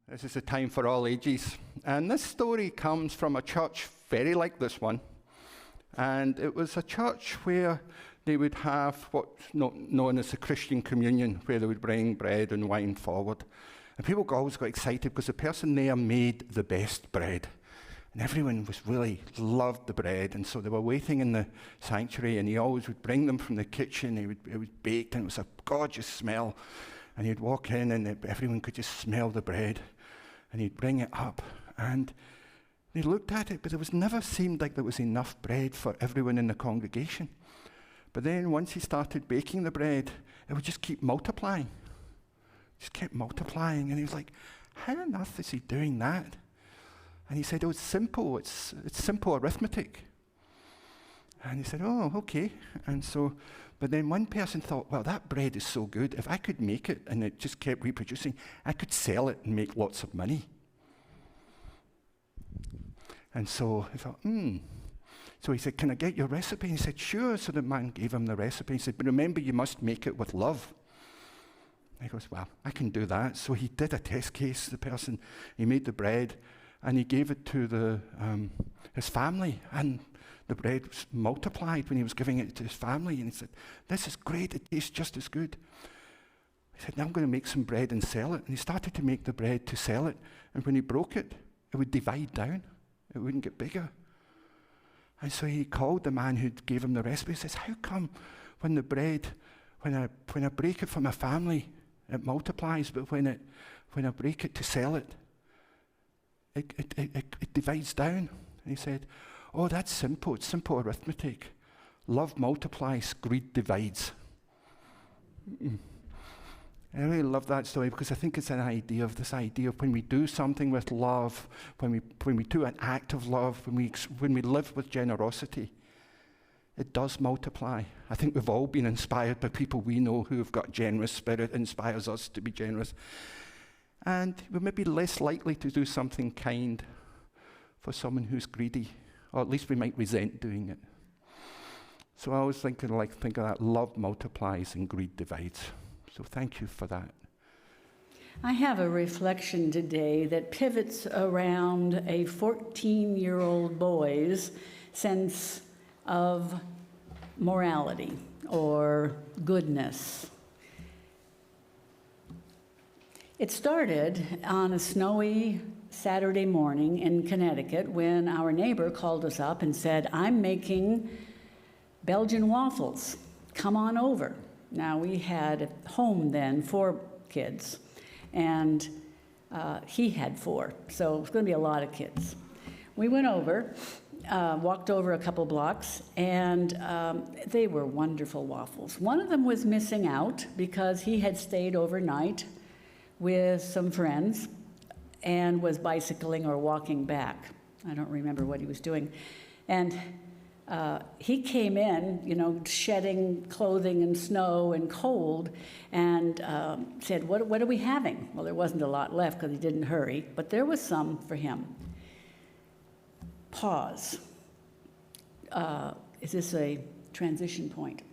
This is a time for all ages. And this story comes from a church very like this one. And it was a church where they would have what's known as the Christian communion, where they would bring bread and wine forward. And people always got excited because the person there made the best bread. And everyone was really loved the bread. And so they were waiting in the sanctuary, and he always would bring them from the kitchen. It was baked, and it was a gorgeous smell. And he'd walk in, and everyone could just smell the bread. And he'd bring it up, and they looked at it, but it never seemed like there was enough bread for everyone in the congregation. But then once he started baking the bread, it would just keep multiplying. Just kept multiplying, and he was like, how on earth is he doing that? And he said, oh, it's simple, it's simple arithmetic. And he said, oh, okay. And so, but then one person thought, well, that bread is so good, if I could make it and it just kept reproducing, I could sell it and make lots of money. And so he thought, So he said, can I get your recipe? And he said, sure. So the man gave him the recipe. He said, but remember, you must make it with love. And he goes, well, I can do that. So he did a test case. The person, he made the bread, and he gave it to his family. And the bread was multiplied when he was giving it to his family. And he said, this is great. It tastes just as good. He said, now I'm going to make some bread and sell it. And he started to make the bread to sell it. And when he broke it, it would divide down. It wouldn't get bigger. And so he called the man who gave him the recipe. He says, how come when the bread, when I break it for my family, it multiplies, but when I break it to sell it, it divides down? And he said, oh, that's simple. It's simple arithmetic. Love multiplies, greed divides. I really love that story because I think it's an idea of when we do something with love, when we do an act of love, when we live with generosity, it does multiply. I think we've all been inspired by people we know who have got generous spirit, inspires us to be generous. And we may be less likely to do something kind for someone who's greedy, or at least we might resent doing it. So I always think of that, love multiplies and greed divides. So thank you for that. I have a reflection today that pivots around a 14-year-old boy's sense of morality or goodness. It started on a snowy Saturday morning in Connecticut when our neighbor called us up and said, I'm making Belgian waffles. Come on over. Now, we had at home then 4 kids, and he had 4, so it was going to be a lot of kids. We went over, walked over a couple blocks, and they were wonderful waffles. One of them was missing out because he had stayed overnight with some friends and was bicycling or walking back. I don't remember what he was doing. And he came in, shedding clothing and snow and cold, and said, what are we having? Well, there wasn't a lot left because he didn't hurry, but there was some for him. Pause. Is this a transition point?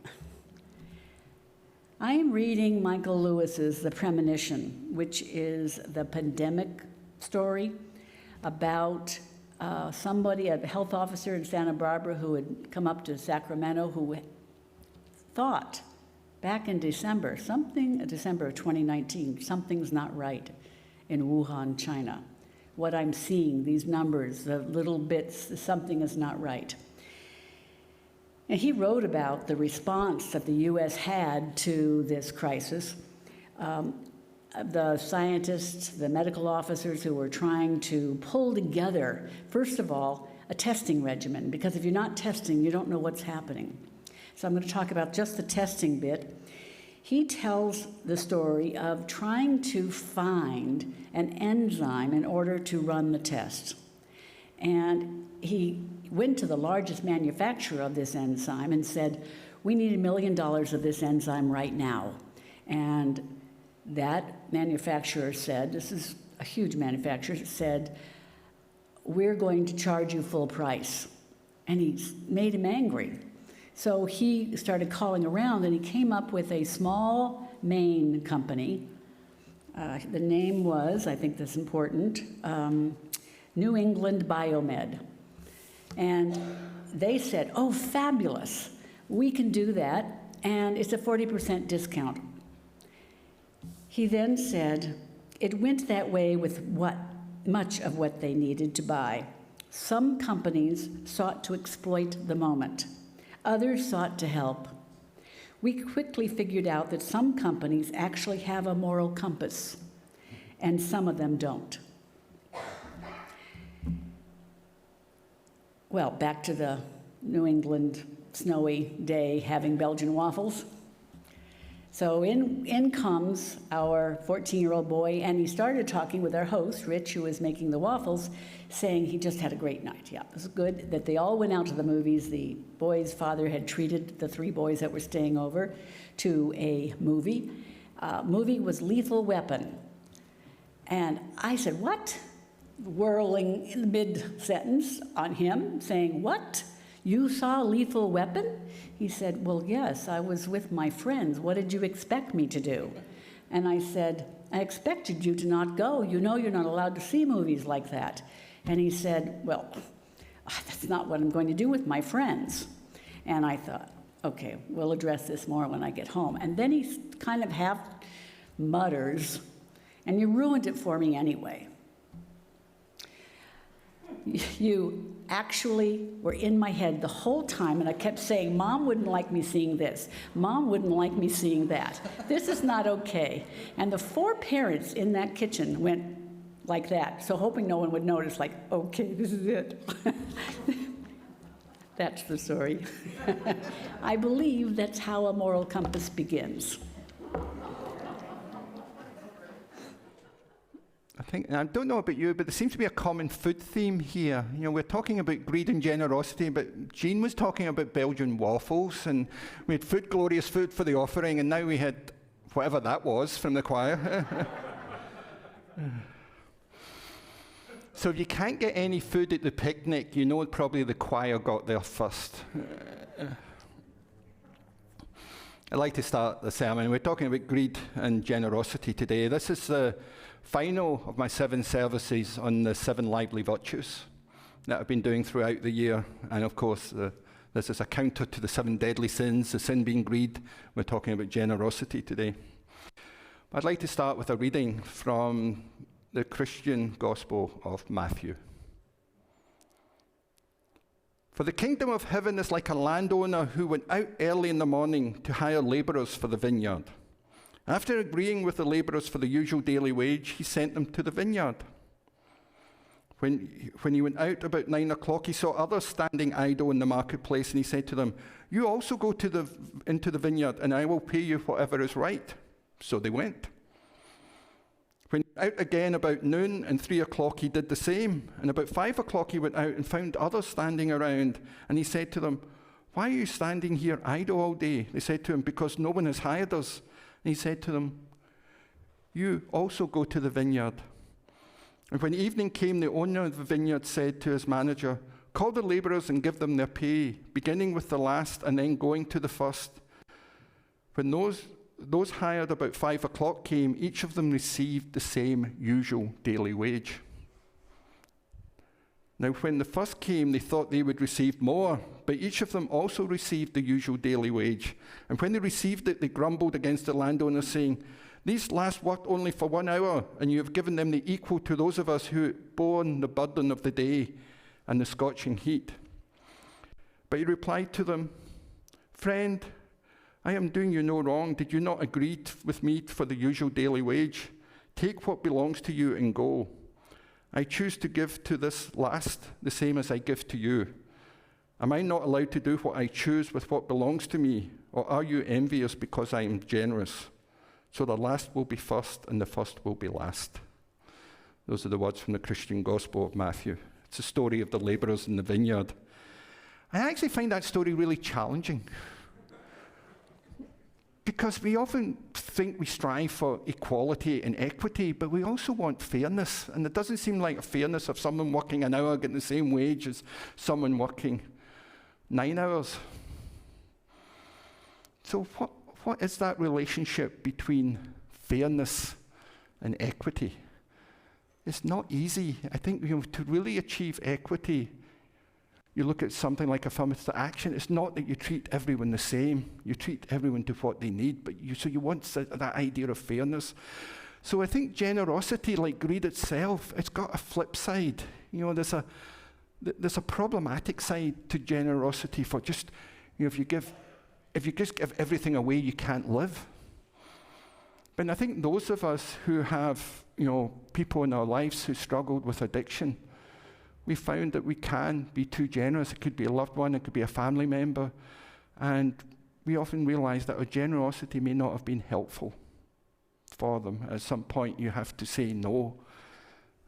I am reading Michael Lewis's The Premonition, which is the pandemic story about somebody, a health officer in Santa Barbara who had come up to Sacramento who thought back in December of 2019, something's not right in Wuhan, China. What I'm seeing, these numbers, the little bits, something is not right. And he wrote about the response that the U.S. had to this crisis. The scientists, the medical officers who were trying to pull together, first of all, a testing regimen, because if you're not testing, you don't know what's happening. So I'm going to talk about just the testing bit. He tells the story of trying to find an enzyme in order to run the test. And he went to the largest manufacturer of this enzyme and said, we need $1 million of this enzyme right now. And that manufacturer said, this is a huge manufacturer, said, we're going to charge you full price. And he made him angry. So he started calling around, and he came up with a small Maine company The name was, I think that's important, New England Biomed. And they said, oh, fabulous, we can do that, and it's a 40% discount. He then said, it went that way with much of what they needed to buy. Some companies sought to exploit the moment. Others sought to help. We quickly figured out that some companies actually have a moral compass, and some of them don't. Well, back to the New England snowy day having Belgian waffles. So in comes our 14-year-old boy, and he started talking with our host, Rich, who was making the waffles, saying he just had a great night. Yeah, it was good that they all went out to the movies. The boy's father had treated the 3 boys that were staying over to a movie. Movie was Lethal Weapon. And I said, what? Whirling in the mid-sentence on him, saying, what? You saw Lethal Weapon? He said, well, yes, I was with my friends. What did you expect me to do? And I said, I expected you to not go. You know you're not allowed to see movies like that. And he said, well, that's not what I'm going to do with my friends. And I thought, okay, we'll address this more when I get home. And then he kind of half mutters, and you ruined it for me anyway. You actually were in my head the whole time, and I kept saying, Mom wouldn't like me seeing this. Mom wouldn't like me seeing that. This is not okay. And the 4 parents in that kitchen went like that, so hoping no one would notice, like, okay, this is it. That's the story. I believe that's how a moral compass begins. I don't know about you, but there seems to be a common food theme here. You know, we're talking about greed and generosity, but Jeanne was talking about Belgian waffles, and we had food, glorious food for the offering, and now we had whatever that was from the choir. So if you can't get any food at the picnic, you know probably the choir got there first. I'd like to start the sermon. We're talking about greed and generosity today. This is the final of my 7 services on the 7 lively virtues that I've been doing throughout the year. And of course, this is a counter to the 7 deadly sins, the sin being greed. We're talking about generosity today. I'd like to start with a reading from the Christian Gospel of Matthew. For the kingdom of heaven is like a landowner who went out early in the morning to hire laborers for the vineyard. After agreeing with the laborers for the usual daily wage, he sent them to the vineyard. When he went out about 9 o'clock, he saw others standing idle in the marketplace, and he said to them, you also go into the vineyard, and I will pay you whatever is right. So they went. When he went out again about noon and 3 o'clock, he did the same. And about 5 o'clock, he went out and found others standing around. And he said to them, why are you standing here idle all day? They said to him, because no one has hired us. And he said to them, you also go to the vineyard. And when evening came, the owner of the vineyard said to his manager, call the laborers and give them their pay, beginning with the last and then going to the first. When those hired about 5 o'clock came, each of them received the same usual daily wage. Now, when the first came, they thought they would receive more, but each of them also received the usual daily wage. And when they received it, they grumbled against the landowner, saying, these last worked only for 1 hour, and you have given them the equal to those of us who borne the burden of the day and the scorching heat. But he replied to them, friend, I am doing you no wrong. Did you not agree with me for the usual daily wage? Take what belongs to you and go. I choose to give to this last the same as I give to you. Am I not allowed to do what I choose with what belongs to me? Or are you envious because I am generous? So the last will be first and the first will be last. Those are the words from the Christian Gospel of Matthew. It's a story of the laborers in the vineyard. I actually find that story really challenging. Because we often think we strive for equality and equity, but we also want fairness. And it doesn't seem like a fairness of someone working an hour getting the same wage as someone working 9 hours. So what is that relationship between fairness and equity. It's not easy. I think to really achieve equity, you look at something like affirmative action, it's not that you treat everyone the same. You treat everyone to what they need, but you want that idea of fairness. So I think generosity, like greed itself, it's got a flip side. There's a problematic side to generosity for just, if you just give everything away, you can't live. But I think those of us who have, people in our lives who struggled with addiction, we found that we can be too generous. It could be a loved one, it could be a family member, and we often realize that our generosity may not have been helpful for them. At some point, you have to say no.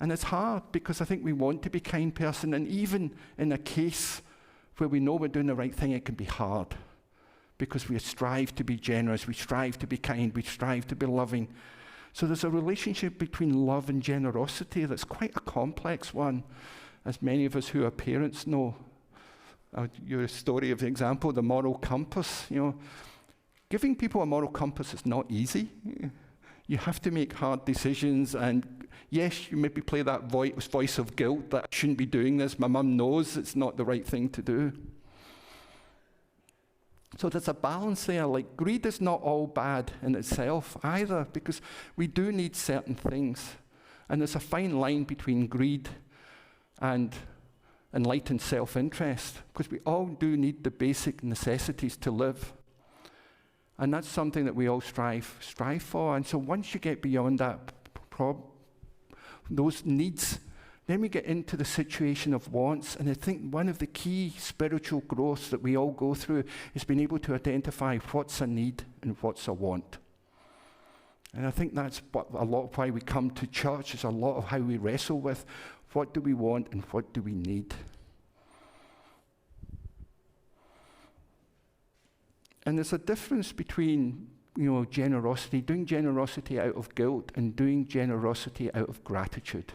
And it's hard because I think we want to be a kind person, and even in a case where we know we're doing the right thing, it can be hard because we strive to be generous, we strive to be kind, we strive to be loving. So there's a relationship between love and generosity that's quite a complex one, as many of us who are parents know. Your story of the example, the moral compass, giving people a moral compass is not easy. You have to make hard decisions, and yes, you maybe play that voice of guilt that I shouldn't be doing this. My mum knows it's not the right thing to do. So there's a balance there. Like, greed is not all bad in itself either, because we do need certain things. And there's a fine line between greed and enlightened self-interest, because we all do need the basic necessities to live. And that's something that we all strive for. And so once you get beyond that, those needs, then we get into the situation of wants. And I think one of the key spiritual growths that we all go through is being able to identify what's a need and what's a want. And I think that's a lot of why we come to church, is a lot of how we wrestle with what do we want and what do we need. And there's a difference between, generosity, doing generosity out of guilt and doing generosity out of gratitude.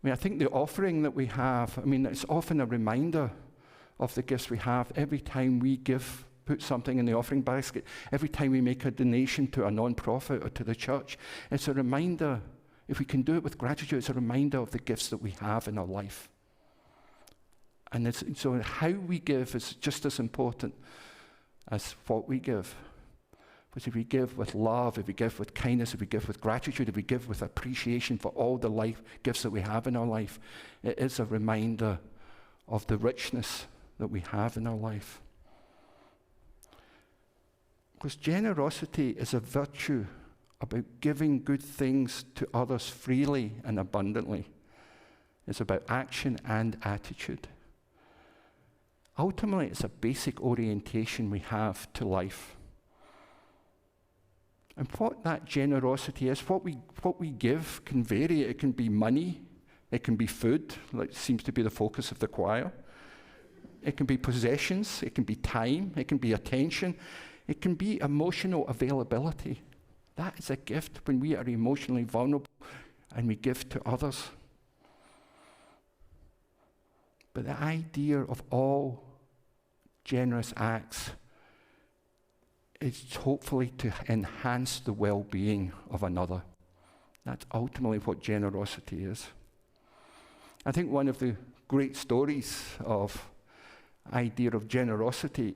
I think the offering that we have, it's often a reminder of the gifts we have. Every time we put something in the offering basket, every time we make a donation to a non-profit or to the church, it's a reminder. If we can do it with gratitude, it's a reminder of the gifts that we have in our life. And so how we give is just as important as what we give. Because if we give with love, if we give with kindness, if we give with gratitude, if we give with appreciation for all the life gifts that we have in our life, it is a reminder of the richness that we have in our life. Because generosity is a virtue about giving good things to others freely and abundantly. It's about action and attitude. Ultimately, it's a basic orientation we have to life. And what that generosity is, what we give can vary. It can be money, it can be food, like seems to be the focus of the choir. It can be possessions, it can be time, it can be attention, it can be emotional availability. That is a gift when we are emotionally vulnerable and we give to others. But the idea of all generous acts is hopefully to enhance the well-being of another. That's ultimately what generosity is. I think one of the great stories of idea of generosity,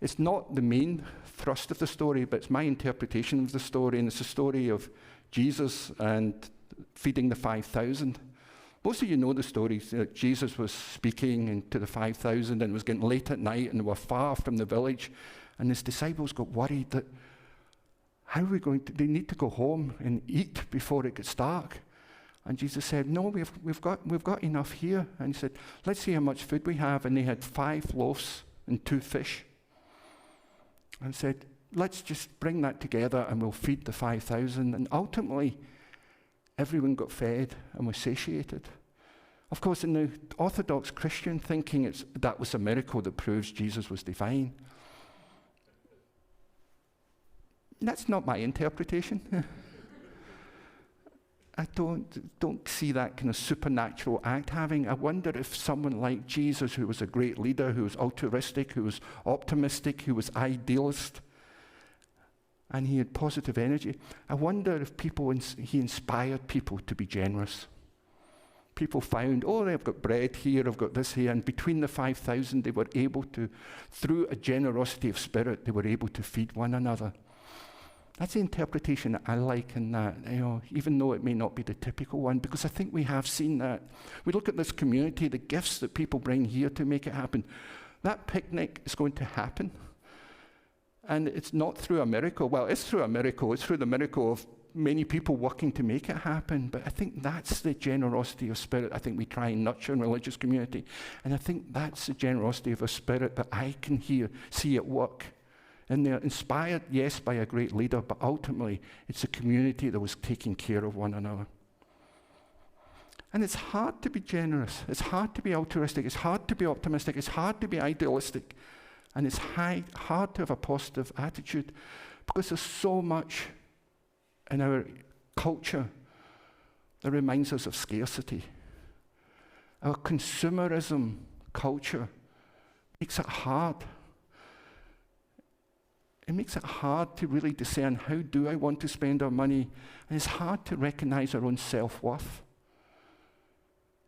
it's not the main thrust of the story, but it's my interpretation of the story, and it's the story of Jesus and feeding the 5,000. Most of you know the story. Jesus was speaking to the 5,000, and it was getting late at night, and they were far from the village. And his disciples got worried that, how are we going to, they need to go home and eat before it gets dark. And Jesus said, no, we've got enough here. And he said, let's see how much food we have. And they had 5 loaves and 2 fish. And said, let's just bring that together and we'll feed the 5,000. And ultimately, everyone got fed and was satiated. Of course, in the Orthodox Christian thinking, that was a miracle that proves Jesus was divine. That's not my interpretation. I don't see that kind of supernatural act having. I wonder if someone like Jesus, who was a great leader, who was altruistic, who was optimistic, who was idealist, and he had positive energy. I wonder if he inspired people to be generous. People found, oh, I've got bread here, I've got this here, and between the 5,000, they were able to, through a generosity of spirit, they were able to feed one another. That's the interpretation that I like in that, even though it may not be the typical one, because I think we have seen that. We look at this community, the gifts that people bring here to make it happen. That picnic is going to happen. And it's not through a miracle. Well, it's through a miracle. It's through the miracle of many people working to make it happen. But I think that's the generosity of spirit I think we try and nurture in religious community. And I think that's the generosity of a spirit that I can see at work. And they're inspired, yes, by a great leader, but ultimately it's a community that was taking care of one another. And it's hard to be generous. It's hard to be altruistic. It's hard to be optimistic. It's hard to be idealistic. And it's hard to have a positive attitude because there's so much in our culture that reminds us of scarcity. Our consumerism culture makes it hard. It makes it hard to really discern how do I want to spend our money, and it's hard to recognize our own self-worth.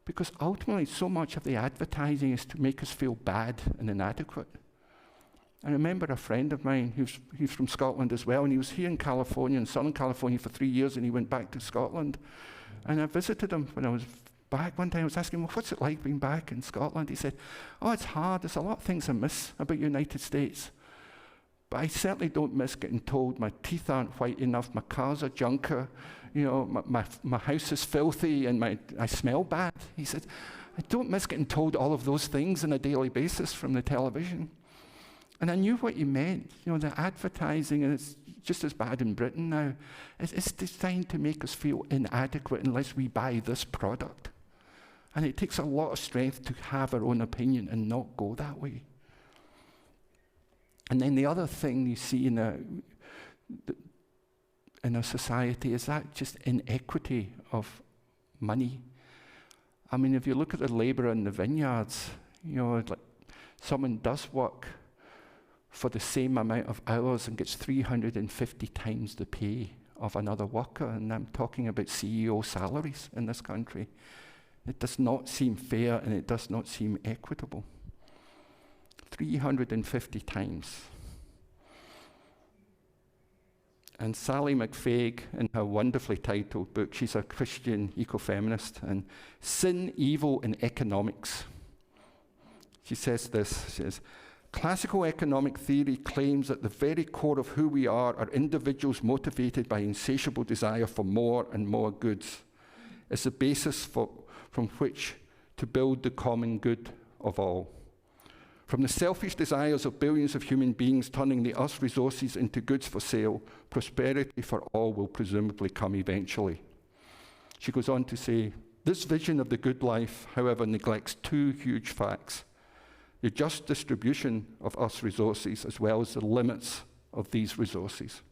Because ultimately, so much of the advertising is to make us feel bad and inadequate. I remember a friend of mine, he's from Scotland as well, and he was here in California, in Southern California for 3 years, and he went back to Scotland. And I visited him when I was back. One time I was asking him, well, what's it like being back in Scotland? He said, oh, it's hard. There's a lot of things I miss about the United States. But I certainly don't miss getting told my teeth aren't white enough, my car's a junker, my house is filthy, and I smell bad. He said, I don't miss getting told all of those things on a daily basis from the television. And I knew what he meant. The advertising, and it's just as bad in Britain now, it's designed to make us feel inadequate unless we buy this product. And it takes a lot of strength to have our own opinion and not go that way. And then the other thing you see in our society is that just inequity of money. I mean, if you look at the labourer in the vineyards, like someone does work for the same amount of hours and gets 350 times the pay of another worker, and I'm talking about CEO salaries in this country. It does not seem fair, and it does not seem equitable. 350 times. And Sally McFaig, in her wonderfully titled book, she's a Christian ecofeminist, and Sin, Evil, and Economics. She says this, she says, classical economic theory claims that the very core of who we are individuals motivated by insatiable desire for more and more goods. It's the basis from which to build the common good of all. From the selfish desires of billions of human beings turning the earth's resources into goods for sale, prosperity for all will presumably come eventually. She goes on to say, this vision of the good life, however, neglects two huge facts: the just distribution of Earth's resources as well as the limits of these resources.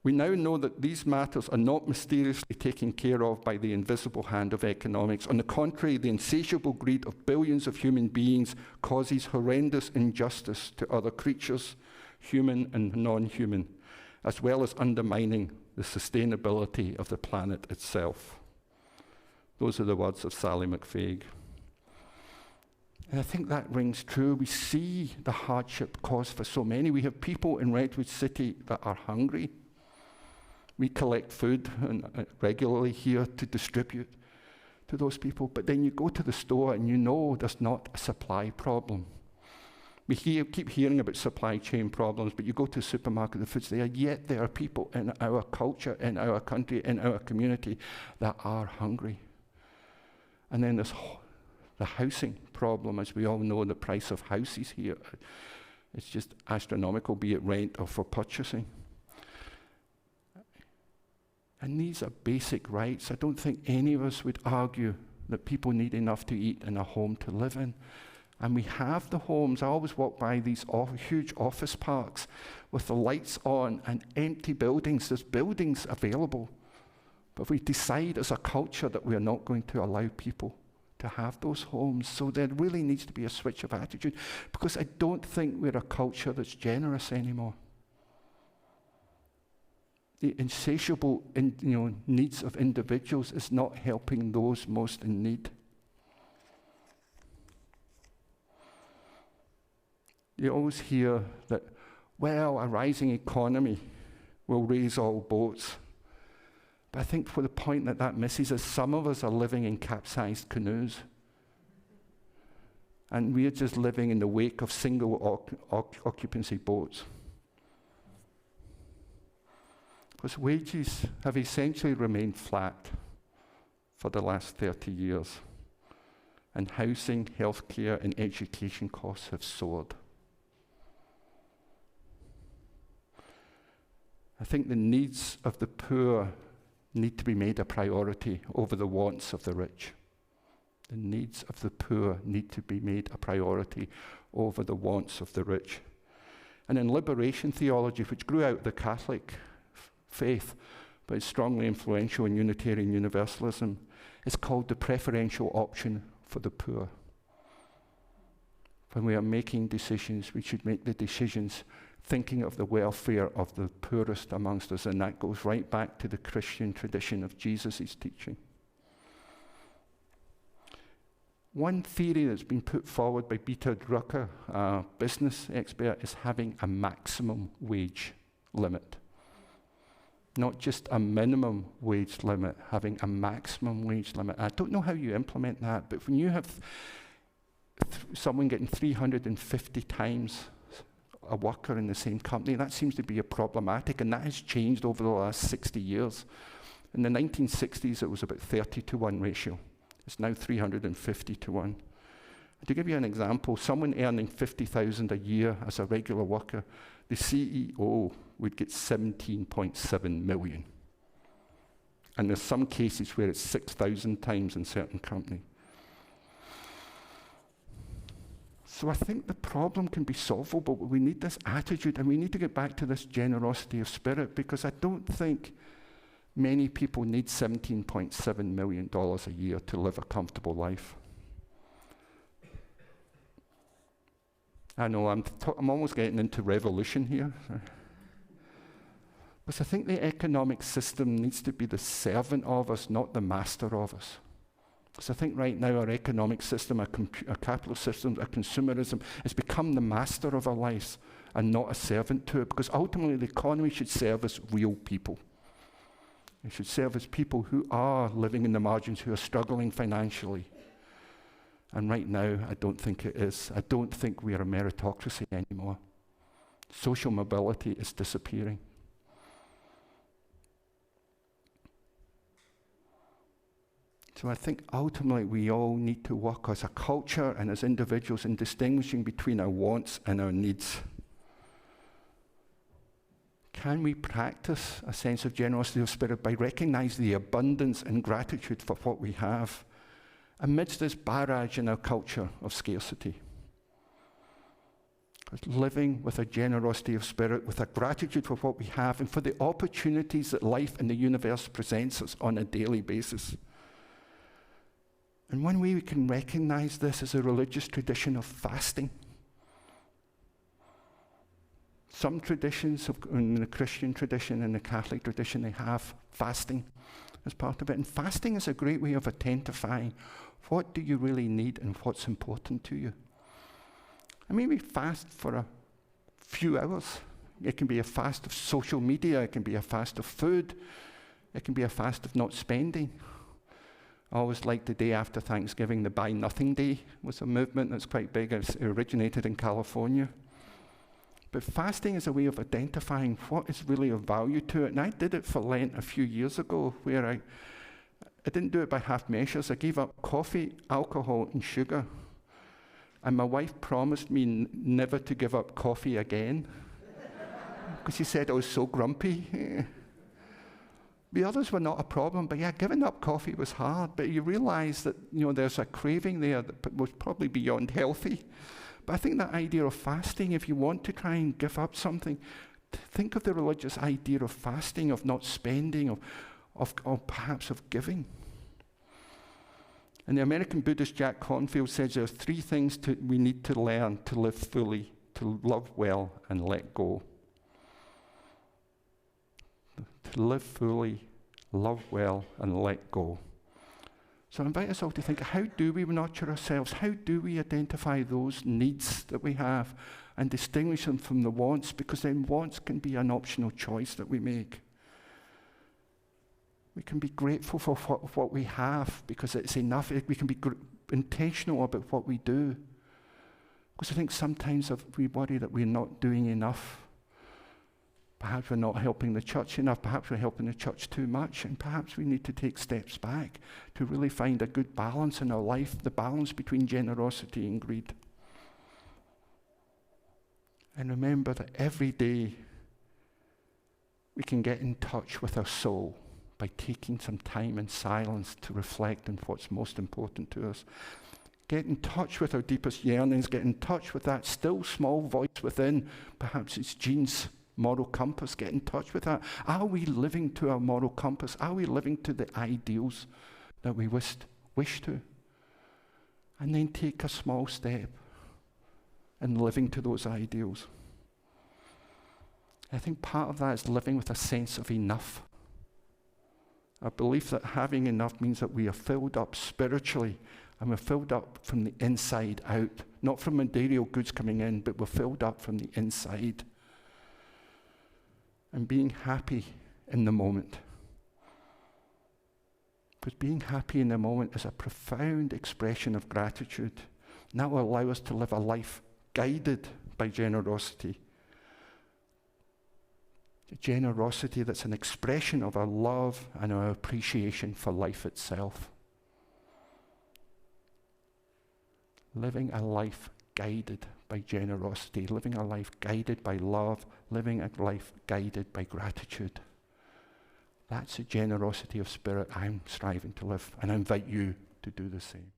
We now know that these matters are not mysteriously taken care of by the invisible hand of economics. On the contrary, the insatiable greed of billions of human beings causes horrendous injustice to other creatures, human and non-human, as well as undermining the sustainability of the planet itself. Those are the words of Sally McFaig. And I think that rings true. We see the hardship caused for so many. We have people in Redwood City that are hungry. We collect food regularly here to distribute to those people. But then you go to the store and there's not a supply problem. We keep hearing about supply chain problems, but you go to the supermarket, the food's there, yet there are people in our culture, in our country, in our community that are hungry. And then there's the housing problem. As we all know, the price of houses here, it's just astronomical, be it rent or for purchasing. And these are basic rights. I don't think any of us would argue that people need enough to eat and a home to live in. And we have the homes. I always walk by these huge office parks with the lights on and empty buildings. There's buildings available. But we decide as a culture that we are not going to allow people to have those homes. So there really needs to be a switch of attitude, because I don't think we're a culture that's generous anymore. the insatiable needs of individuals is not helping those most in need. You always hear that, well, a rising economy will raise all boats. But I think for the point that misses is some of us are living in capsized canoes. And we're just living in the wake of single occupancy boats. Because wages have essentially remained flat for the last 30 years. And housing, healthcare, and education costs have soared. I think the needs of the poor need to be made a priority over the wants of the rich. The needs of the poor need to be made a priority over the wants of the rich. And in liberation theology, which grew out of the Catholic faith, but is strongly influential in Unitarian Universalism, is called the preferential option for the poor. When we are making decisions, we should make the decisions thinking of the welfare of the poorest amongst us, and that goes right back to the Christian tradition of Jesus' teaching. One theory that's been put forward by Peter Drucker, a business expert, is having a maximum wage limit. Not just a minimum wage limit, having a maximum wage limit. I don't know how you implement that, but when you have someone getting 350 times a worker in the same company, that seems to be problematic, and that has changed over the last 60 years. In the 1960s, it was about 30-to-1 ratio. It's now 350-to-1. To give you an example, someone earning $50,000 a year as a regular worker, the CEO would get $17.7 million. And there's some cases where it's 6,000 times in certain companies. So I think the problem can be solvable, but we need this attitude, and we need to get back to this generosity of spirit, because I don't think many people need $17.7 million a year to live a comfortable life. I know I'm almost getting into revolution here. But I think the economic system needs to be the servant of us, not the master of us. Because I think right now our economic system, our capitalist system, our consumerism has become the master of our lives and not a servant to it. Because ultimately the economy should serve as real people. It should serve as people who are living in the margins, who are struggling financially. And right now, I don't think it is. I don't think we are a meritocracy anymore. Social mobility is disappearing. So I think ultimately we all need to work as a culture and as individuals in distinguishing between our wants and our needs. Can we practice a sense of generosity of spirit by recognizing the abundance and gratitude for what we have amidst this barrage in our culture of scarcity? Living with a generosity of spirit, with a gratitude for what we have and for the opportunities that life and the universe presents us on a daily basis. And one way we can recognize this is a religious tradition of fasting. Some traditions, in the Christian tradition and the Catholic tradition, they have fasting as part of it. And fasting is a great way of identifying what do you really need and what's important to you. I mean, we fast for a few hours. It can be a fast of social media. It can be a fast of food. It can be a fast of not spending. I always liked the day after Thanksgiving, the Buy Nothing Day was a movement that's quite big. It originated in California. But fasting is a way of identifying what is really of value to it. And I did it for Lent a few years ago, where I didn't do it by half measures. I gave up coffee, alcohol, and sugar. And my wife promised me never to give up coffee again, because she said I was so grumpy. The others were not a problem, but yeah, giving up coffee was hard. But you realize that, there's a craving there that was probably beyond healthy. But I think that idea of fasting, if you want to try and give up something, think of the religious idea of fasting, of not spending, of perhaps of giving. And the American Buddhist Jack Kornfield says there are three things we need to learn to live fully, to love well, and let go. live fully, love well, and let go. So I invite us all to think, how do we nurture ourselves? How do we identify those needs that we have and distinguish them from the wants? Because then wants can be an optional choice that we make. We can be grateful for what we have because it's enough. We can be intentional about what we do. Because I think sometimes we worry that we're not doing enough. Perhaps we're not helping the church enough. Perhaps we're helping the church too much. And perhaps we need to take steps back to really find a good balance in our life, the balance between generosity and greed. And remember that every day we can get in touch with our soul by taking some time in silence to reflect on what's most important to us. Get in touch with our deepest yearnings. Get in touch with that still small voice within. Perhaps it's Jeanne's moral compass. Get in touch with that. Are we living to our moral compass? Are we living to the ideals that we wish to? And then take a small step in living to those ideals. I think part of that is living with a sense of enough. A belief that having enough means that we are filled up spiritually and we're filled up from the inside out. Not from material goods coming in, but we're filled up from the inside. And being happy in the moment. Because being happy in the moment is a profound expression of gratitude. And that will allow us to live a life guided by generosity. A generosity that's an expression of our love and our appreciation for life itself. Living a life guided by generosity, living a life guided by love, living a life guided by gratitude. That's the generosity of spirit I'm striving to live, and I invite you to do the same.